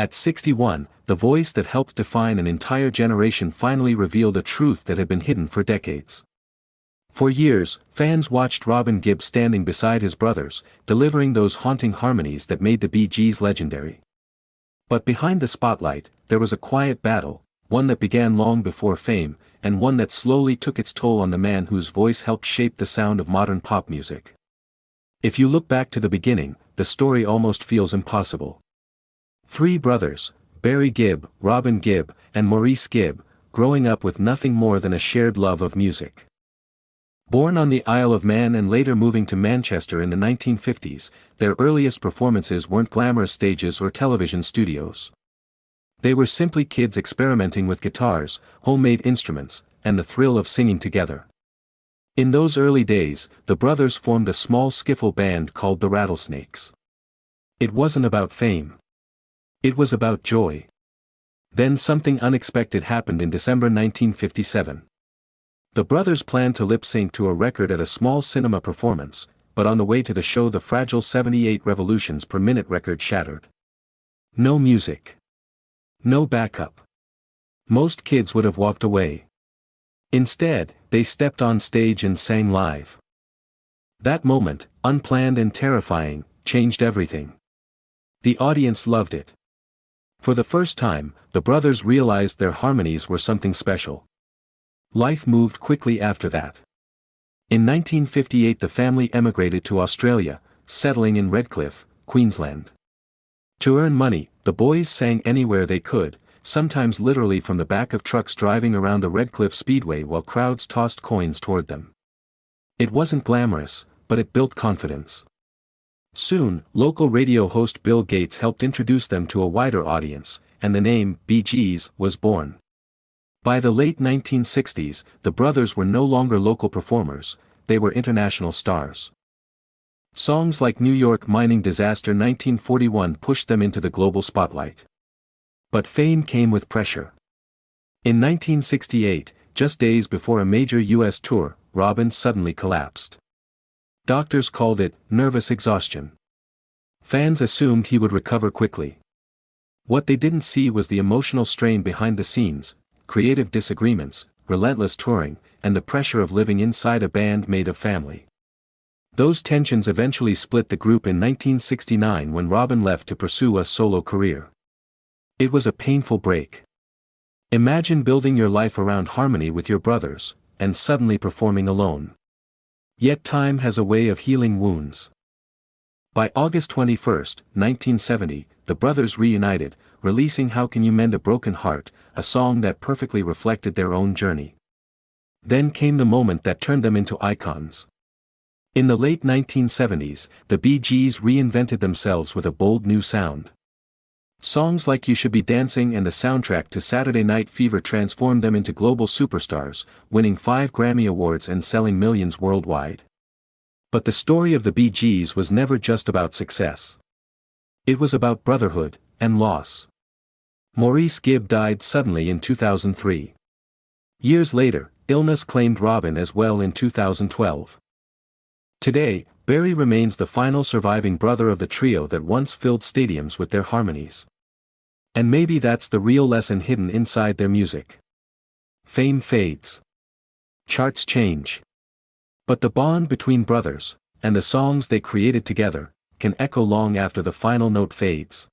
At 61, the voice that helped define an entire generation finally revealed a truth that had been hidden for decades. For years, fans watched Robin Gibb standing beside his brothers, delivering those haunting harmonies that made the Bee Gees legendary. But behind the spotlight, there was a quiet battle, one that began long before fame, and one that slowly took its toll on the man whose voice helped shape the sound of modern pop music. If you look back to the beginning, the story almost feels impossible. Three brothers, Barry Gibb, Robin Gibb, and Maurice Gibb, growing up with nothing more than a shared love of music. Born on the Isle of Man and later moving to Manchester in the 1950s, their earliest performances weren't glamorous stages or television studios. They were simply kids experimenting with guitars, homemade instruments, and the thrill of singing together. In those early days, the brothers formed a small skiffle band called the Rattlesnakes. It wasn't about fame. It was about joy. Then something unexpected happened in December 1957. The brothers planned to lip-sync to a record at a small cinema performance, but on the way to the show the fragile 78 revolutions per minute record shattered. No music. No backup. Most kids would have walked away. Instead, they stepped on stage and sang live. That moment, unplanned and terrifying, changed everything. The audience loved it. For the first time, the brothers realized their harmonies were something special. Life moved quickly after that. In 1958 the family emigrated to Australia, settling in Redcliffe, Queensland. To earn money, the boys sang anywhere they could, sometimes literally from the back of trucks driving around the Redcliffe Speedway while crowds tossed coins toward them. It wasn't glamorous, but it built confidence. Soon, local radio host Bill Gates helped introduce them to a wider audience, and the name Bee Gees was born. By the late 1960s, the brothers were no longer local performers, they were international stars. Songs like New York Mining Disaster 1941 pushed them into the global spotlight. But fame came with pressure. In 1968, just days before a major U.S. tour, Robin suddenly collapsed. Doctors called it nervous exhaustion. Fans assumed he would recover quickly. What they didn't see was the emotional strain behind the scenes, creative disagreements, relentless touring, and the pressure of living inside a band made of family. Those tensions eventually split the group in 1969 when Robin left to pursue a solo career. It was a painful break. Imagine building your life around harmony with your brothers, and suddenly performing alone. Yet time has a way of healing wounds. By August 21, 1970, the brothers reunited, releasing How Can You Mend a Broken Heart, a song that perfectly reflected their own journey. Then came the moment that turned them into icons. In the late 1970s, the Bee Gees reinvented themselves with a bold new sound. Songs like You Should Be Dancing and the soundtrack to Saturday Night Fever transformed them into global superstars, winning 5 Grammy Awards and selling millions worldwide. But the story of the Bee Gees was never just about success. It was about brotherhood and loss. Maurice Gibb died suddenly in 2003. Years later, illness claimed Robin as well in 2012. Today, Barry remains the final surviving brother of the trio that once filled stadiums with their harmonies. And maybe that's the real lesson hidden inside their music. Fame fades. Charts change. But the bond between brothers, and the songs they created together, can echo long after the final note fades.